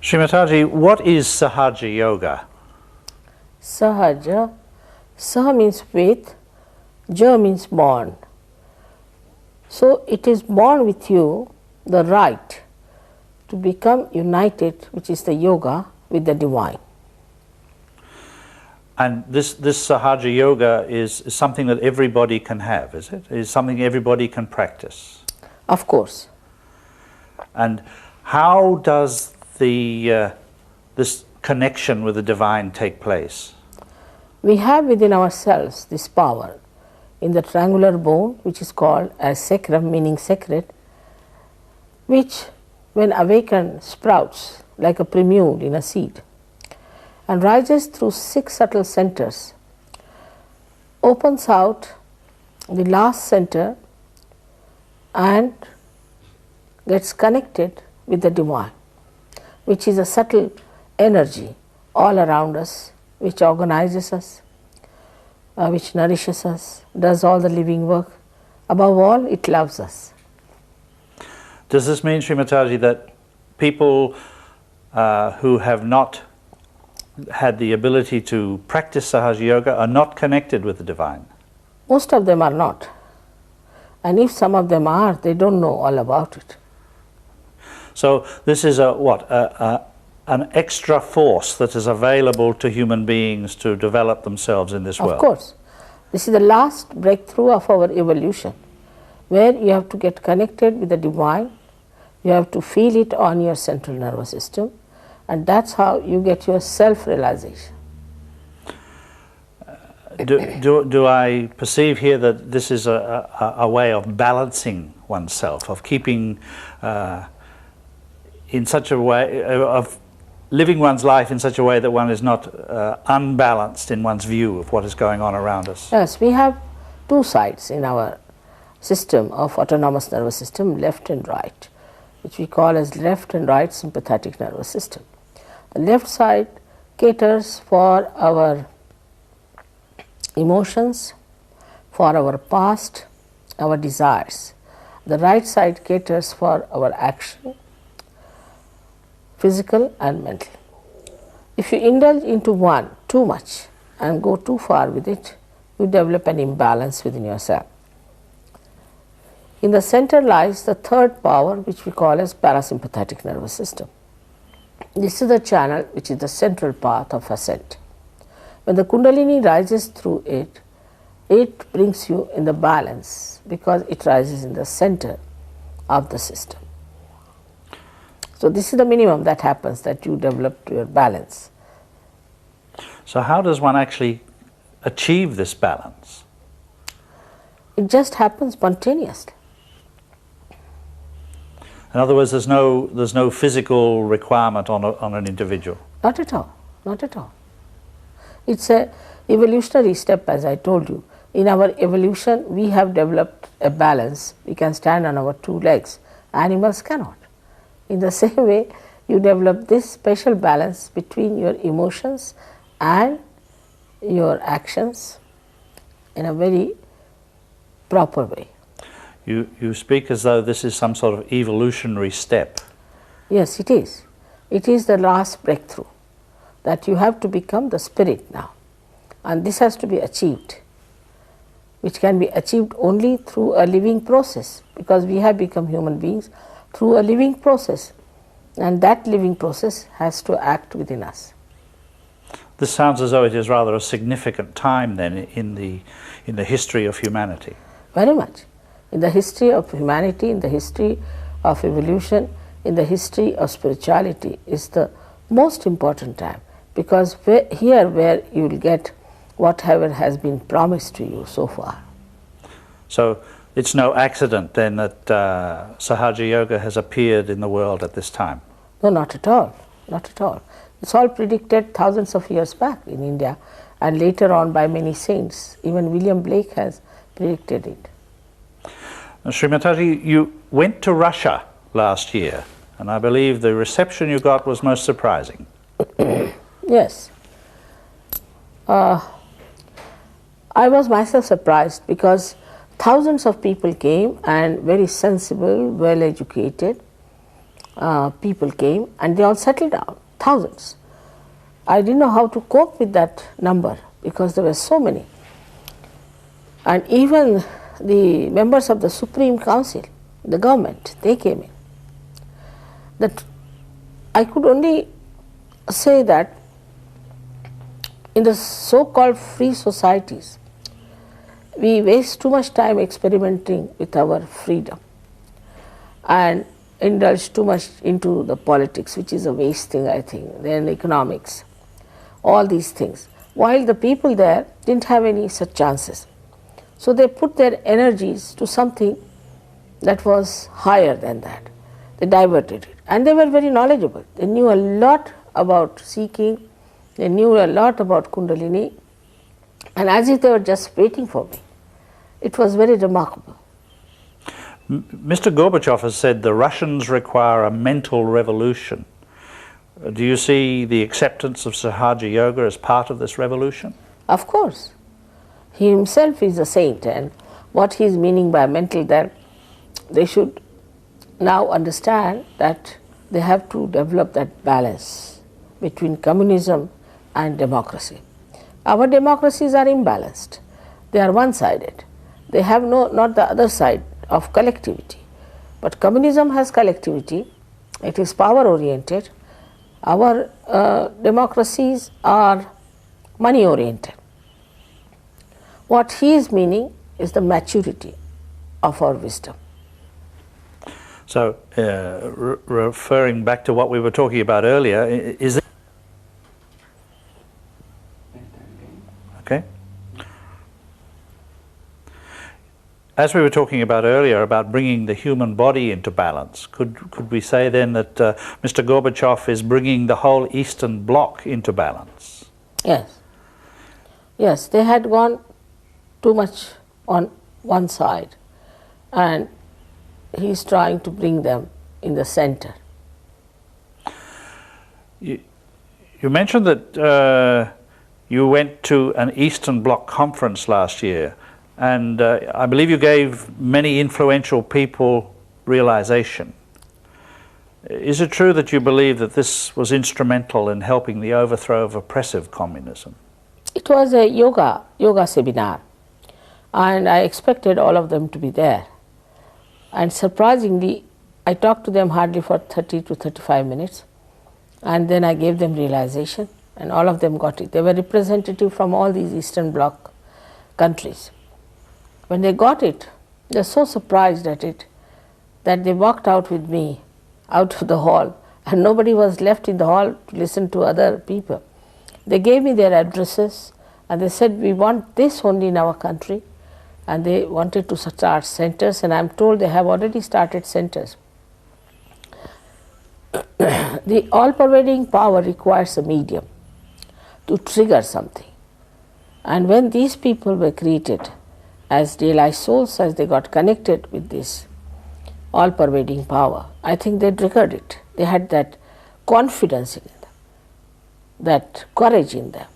Srimataji, what is Sahaja Yoga? Sahaja, Saha means with, Ja means born. So it is born with you the right to become united, which is the yoga, with the divine. And this Sahaja Yoga is something that everybody can have, is it? Is something everybody can practice? Of course. And how does this connection with the divine take place? We have within ourselves this power in the triangular bone, which is called as sacrum, meaning sacred, which when awakened sprouts like a primule in a seed and rises through 6 subtle centers, opens out the last center and gets connected with the divine, which is a subtle energy all around us, which organizes us, which nourishes us, does all the living work. Above all, it loves us. Does this mean, Srimataji, that people who have not had the ability to practice Sahaja Yoga are not connected with the divine? Most of them are not. And if some of them are, they don't know all about it. So this is an extra force that is available to human beings to develop themselves in this world. Of course. This is the last breakthrough of our evolution, where you have to get connected with the divine, you have to feel it on your central nervous system, and that's how you get your self-realization. Do I perceive here that this is a way of balancing oneself, of keeping in such a way, of living one's life in such a way that one is not unbalanced in one's view of what is going on around us? Yes, we have 2 sides in our system of autonomous nervous system, left and right, which we call as left and right sympathetic nervous system. The left side caters for our emotions, for our past, our desires. The right side caters for our action, physical and mental. If you indulge into one too much and go too far with it, you develop an imbalance within yourself. In the center lies the third power, which we call as parasympathetic nervous system. This is the channel which is the central path of ascent. When the Kundalini rises through it, it brings you in the balance because it rises in the center of the system. So this is the minimum that happens, that you develop your balance. So how does one actually achieve this balance? It just happens spontaneously. In other words, there's no physical requirement on an individual? Not at all, not at all. It's a evolutionary step, as I told you. In our evolution, we have developed a balance. We can stand on our 2 legs. Animals cannot. In the same way, you develop this special balance between your emotions and your actions in a very proper way. You speak as though this is some sort of evolutionary step. Yes, it is. It is the last breakthrough, that you have to become the spirit now. And this has to be achieved, which can be achieved only through a living process, because we have become human beings through a living process, and that living process has to act within us. This sounds as though it is rather a significant time then in the history of humanity. Very much. In the history of humanity, in the history of evolution, in the history of spirituality is the most important time, because here where you will get whatever has been promised to you so far. So it's no accident then that Sahaja Yoga has appeared in the world at this time? No, not at all, not at all. It's all predicted thousands of years back in India, and later on by many saints. Even William Blake has predicted it. Srimataji, you went to Russia last year, and I believe the reception you got was most surprising. Yes. I was myself surprised, because thousands of people came, and very sensible, well educated, people came and they all settled down, thousands. I didn't know how to cope with that number because there were so many. And even the members of the Supreme Council, the government, they came in. That I could only say that in the so-called free societies, we waste too much time experimenting with our freedom and indulge too much into the politics, which is a waste thing, I think, then economics, all these things. While the people there didn't have any such chances. So they put their energies to something that was higher than that. They diverted it. And they were very knowledgeable. They knew a lot about seeking, they knew a lot about Kundalini, and as if they were just waiting for me. It was very remarkable. Mr. Gorbachev has said the Russians require a mental revolution. Do you see the acceptance of Sahaja Yoga as part of this revolution? Of course. He himself is a saint, and what he is meaning by mental, that they should now understand that they have to develop that balance between communism and democracy. Our democracies are imbalanced. They are one-sided. They have not the other side of collectivity. But communism has collectivity. It is power-oriented. Our democracies are money-oriented. What he is meaning is the maturity of our wisdom. So, referring back to what we were talking about earlier, is it okay? As we were talking about earlier about bringing the human body into balance, could we say then that Mr. Gorbachev is bringing the whole Eastern Bloc into balance? Yes. Yes, they had gone too much on one side, and he is trying to bring them in the center. You mentioned that you went to an Eastern Bloc conference last year, and I believe you gave many influential people realization. Is it true that you believe that this was instrumental in helping the overthrow of oppressive communism? It was a yoga seminar, and I expected all of them to be there. And surprisingly, I talked to them hardly for 30 to 35 minutes, and then I gave them realization, and all of them got it. They were representative from all these Eastern Bloc countries. When they got it, they were so surprised at it that they walked out with me out of the hall, and nobody was left in the hall to listen to other people. They gave me their addresses, and they said, we want this only in our country. And they wanted to start centers, and I'm told they have already started centers. The all-pervading power requires a medium to trigger something. And when these people were created as realized souls, as they got connected with this all-pervading power, I think they triggered it. They had that confidence in them, that courage in them.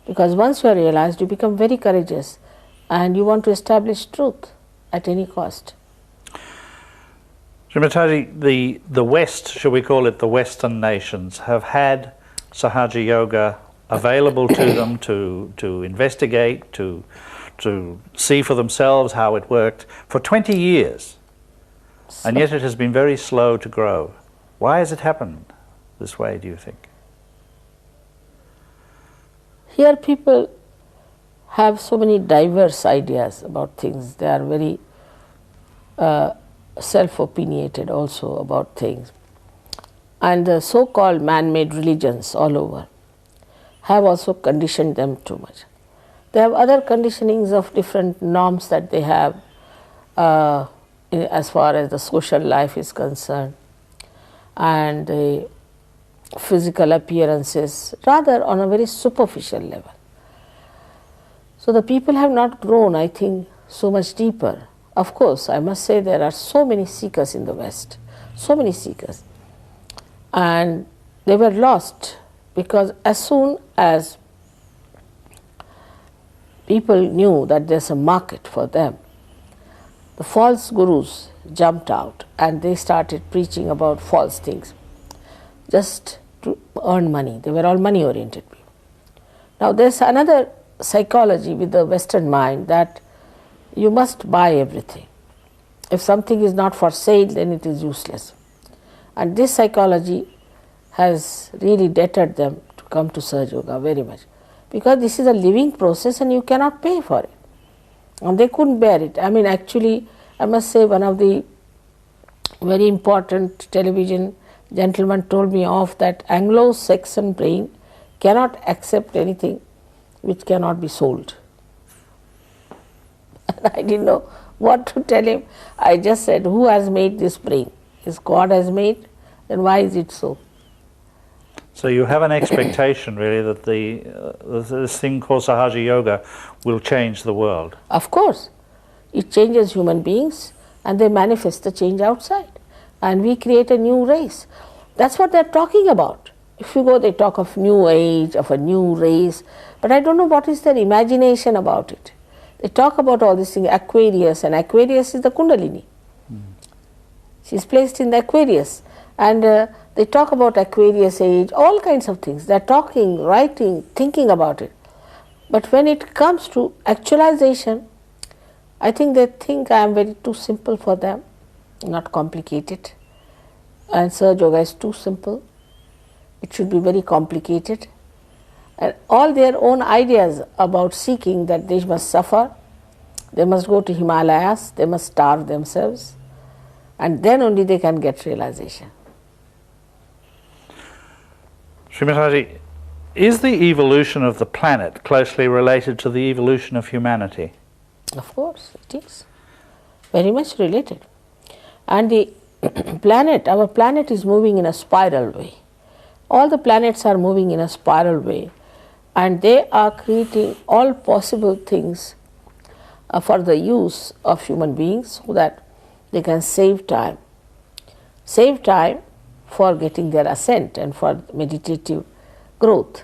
Because once you are realized, you become very courageous, and you want to establish truth at any cost. Shri Mataji, the West, shall we call it the Western nations, have had Sahaja Yoga available to them to investigate, to see for themselves how it worked for 20 years. And yet it has been very slow to grow. Why has it happened this way, do you think? Here people have so many diverse ideas about things. They are very self-opinionated also about things. And the so-called man-made religions all over have also conditioned them too much. They have other conditionings of different norms that they have as far as the social life is concerned, and the physical appearances, rather on a very superficial level. So the people have not grown, I think, so much deeper. Of course, I must say there are so many seekers in the West, so many seekers. And they were lost because as soon as people knew that there's a market for them, the false gurus jumped out and they started preaching about false things just to earn money. They were all money oriented people. Now there's another psychology with the Western mind that you must buy everything. If something is not for sale, then it is useless. And this psychology has really deterred them to come to Sahaja Yoga very much, because this is a living process and you cannot pay for it. And they couldn't bear it. I mean, actually, I must say, one of the very important television gentlemen told me off that Anglo-Saxon brain cannot accept anything which cannot be sold. And I didn't know what to tell him. I just said, who has made this brain? If God has made, then why is it so? So you have an expectation, really, that this thing called Sahaja Yoga will change the world. Of course. It changes human beings and they manifest the change outside. And we create a new race. That's what they're talking about. If you go, they talk of new age, of a new race. But I don't know what is their imagination about it. They talk about all these things, Aquarius, and Aquarius is the Kundalini. She's placed in the Aquarius. And they talk about Aquarius age, all kinds of things. They're talking, writing, thinking about it. But when it comes to actualization, I think they think I am very too simple for them, not complicated. And Sahaja Yoga is too simple. It should be very complicated. And all their own ideas about seeking, that they must suffer, they must go to Himalayas, they must starve themselves, and then only they can get realization. Srimataji, is the evolution of the planet closely related to the evolution of humanity? Of course, it is. Very much related. And the planet, our planet is moving in a spiral way. All the planets are moving in a spiral way, and they are creating all possible things for the use of human beings so that they can save time. Save time for getting their ascent and for meditative growth.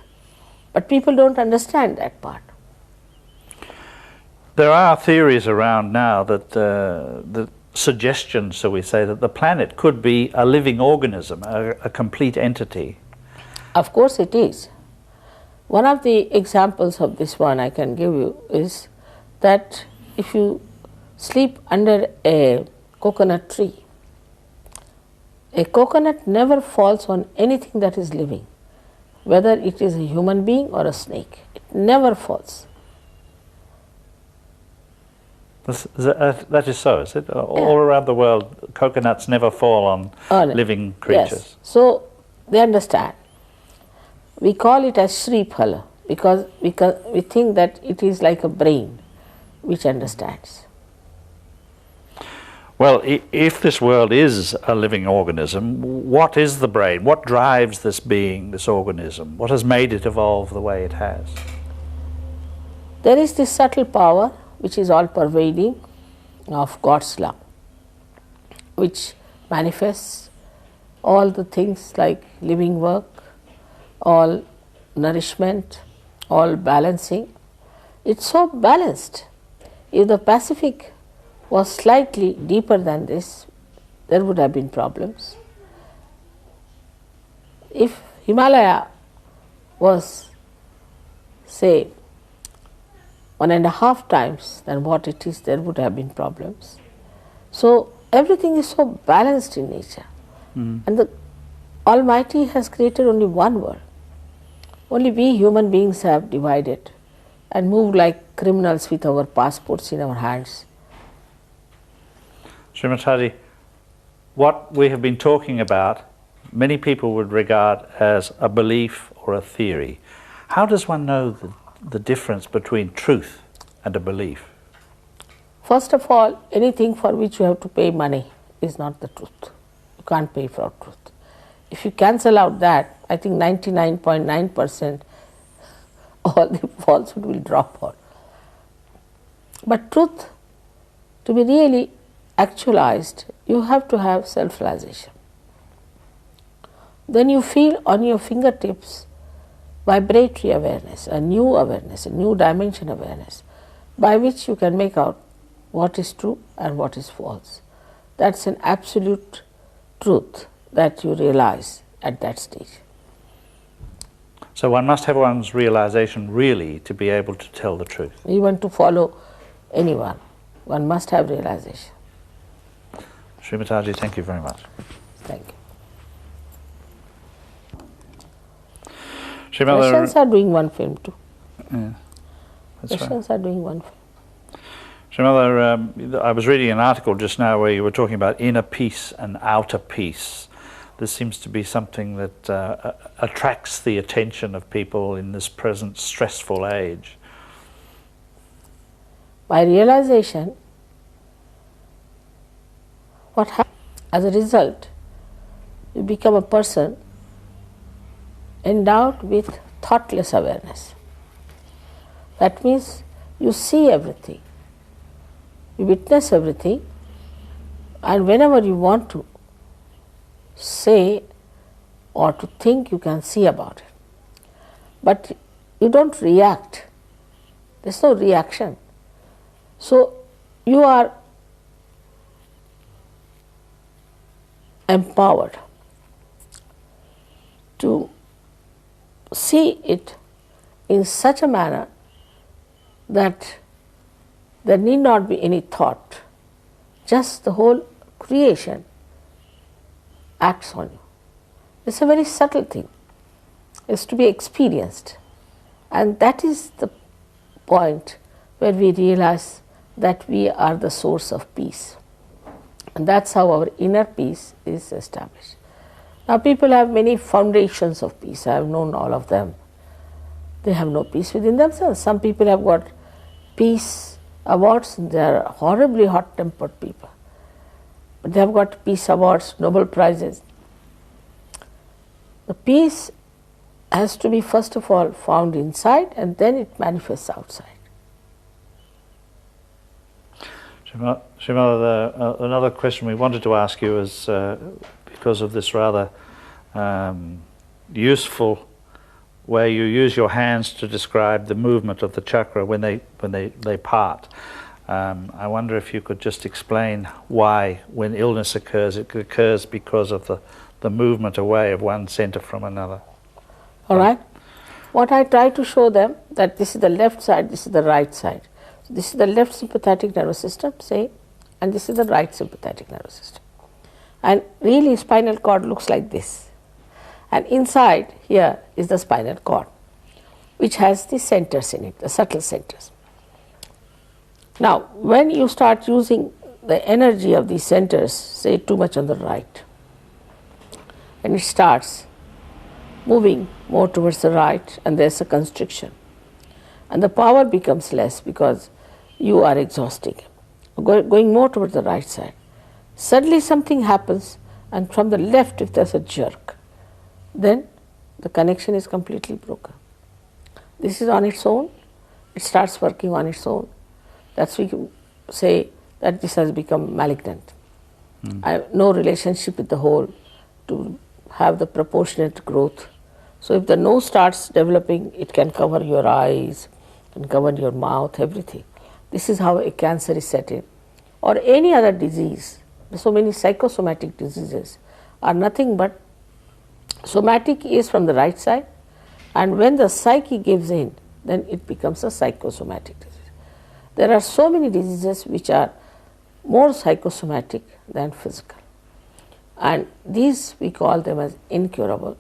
But people don't understand that part. There are theories around now that the suggestions, so we say, that the planet could be a living organism, a complete entity. Of course it is. One of the examples of this one I can give you is that if you sleep under a coconut tree, a coconut never falls on anything that is living, whether it is a human being or a snake. It never falls. That is so, is it? All around the world, coconuts never fall on living creatures. Yes. So they understand. We call it as Shri phala because we think that it is like a brain which understands. Well, if this world is a living organism, what is the brain? What drives this being, this organism? What has made it evolve the way it has? There is this subtle power which is all pervading of God's love, which manifests all the things like living work, all nourishment, all balancing. It's so balanced. If the Pacific was slightly deeper than this, there would have been problems. If Himalaya was, say, 1.5 times than what it is, there would have been problems. So everything is so balanced in nature. And the Almighty has created only one world. Only we human beings have divided and moved like criminals with our passports in our hands. Srimataji, what we have been talking about, many people would regard as a belief or a theory. How does one know the difference between truth and a belief? First of all, anything for which you have to pay money is not the truth. You can't pay for truth. If you cancel out that, I think 99.9% all the falsehood will drop out. But truth, to be really actualized, you have to have self-realization. Then you feel on your fingertips vibratory awareness, a new dimension awareness, by which you can make out what is true and what is false. That's an absolute truth that you realize at that stage. So one must have one's realization really to be able to tell the truth. Even to follow anyone, one must have realization. Shri Mataji, thank you very much. Thank you. Shri Mother, Russians are doing one film too. yeah, that's right. Russians are doing one film. Shri Mother, I was reading an article just now where you were talking about inner peace and outer peace. This seems to be something that attracts the attention of people in this present stressful age. By realization, what happens? As a result, you become a person endowed with thoughtless awareness. That means you see everything, you witness everything, and whenever you want to say or to think, you can see about it. But you don't react. There's no reaction. So you are empowered to see it in such a manner that there need not be any thought, just the whole creation acts on you. It's a very subtle thing. It's to be experienced. And that is the point where we realize that we are the source of peace. And that's how our inner peace is established. Now people have many foundations of peace. I have known all of them. They have no peace within themselves. Some people have got peace awards, and they are horribly hot-tempered people. But they have got peace awards, Nobel Prizes. The peace has to be first of all found inside, and then it manifests outside. Shri Mother, another question we wanted to ask you is because of this rather useful way you use your hands to describe the movement of the chakra when they part. I wonder if you could just explain why, when illness occurs, it occurs because of the movement away of one center from another. All right. What I try to show them, that this is the left side, this is the right side. So this is the left sympathetic nervous system, say, and this is the right sympathetic nervous system. And really spinal cord looks like this. And inside here is the spinal cord, which has the centers in it, the subtle centers. Now, when you start using the energy of these centers, say too much on the right, and it starts moving more towards the right, and there's a constriction, and the power becomes less because you are exhausting, going more towards the right side. Suddenly something happens, and from the left, if there's a jerk, then the connection is completely broken. This is on its own, it starts working on its own. That's we can say that this has become malignant. I have no relationship with the whole to have the proportionate growth. So if the nose starts developing, it can cover your eyes, can cover your mouth, everything. This is how a cancer is set in. Or any other disease. So many psychosomatic diseases are nothing but somatic is from the right side, and when the psyche gives in, then it becomes a psychosomatic disease. There are so many diseases which are more psychosomatic than physical, and these we call them as incurable,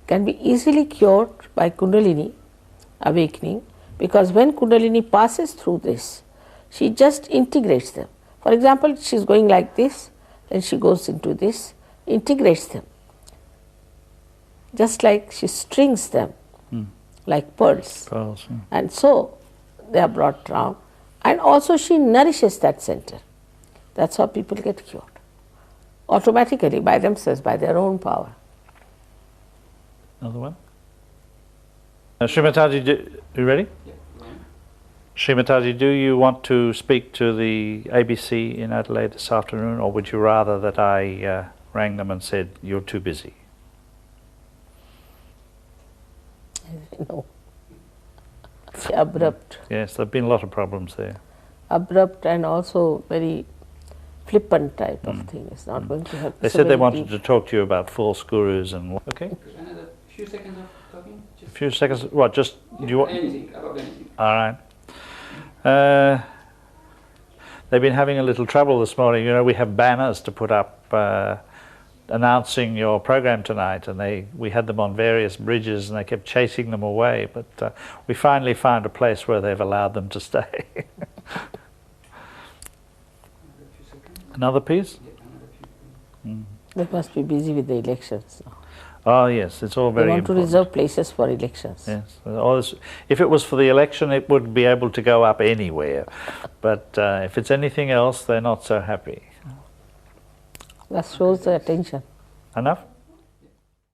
can be easily cured by Kundalini awakening, because when Kundalini passes through this, she just integrates them. For example, she is going like this, then she goes into this, integrates them, just like she strings them like pearls. And so they are brought down, and also she nourishes that center. That's how people get cured, automatically, by themselves, by their own power. Another one? Shri Mataji, you ready? Yeah. Shri Mataji, do you want to speak to the ABC in Adelaide this afternoon, or would you rather that I rang them and said, you're too busy? No. It's abrupt. Yes, there have been a lot of problems there. abrupt and also very flippant type of thing. It's not going to help. They So said they very wanted deep. to talk to you about false gurus and okay. Another few seconds of talking? A few seconds. What? Just do you want? Anything, about anything. All right. They've been having a little trouble this morning. You know, we have banners to put up announcing your program tonight, and we had them on various bridges, and they kept chasing them away. But we finally found a place where they've allowed them to stay. Another few seconds. Another piece? Yeah, another few. They must be busy with the elections now. Oh yes, it's all They very want important. to reserve places for elections. Yes. If it was for the election, it would be able to go up anywhere. But if it's anything else, they're not so happy. That shows the attention. Enough?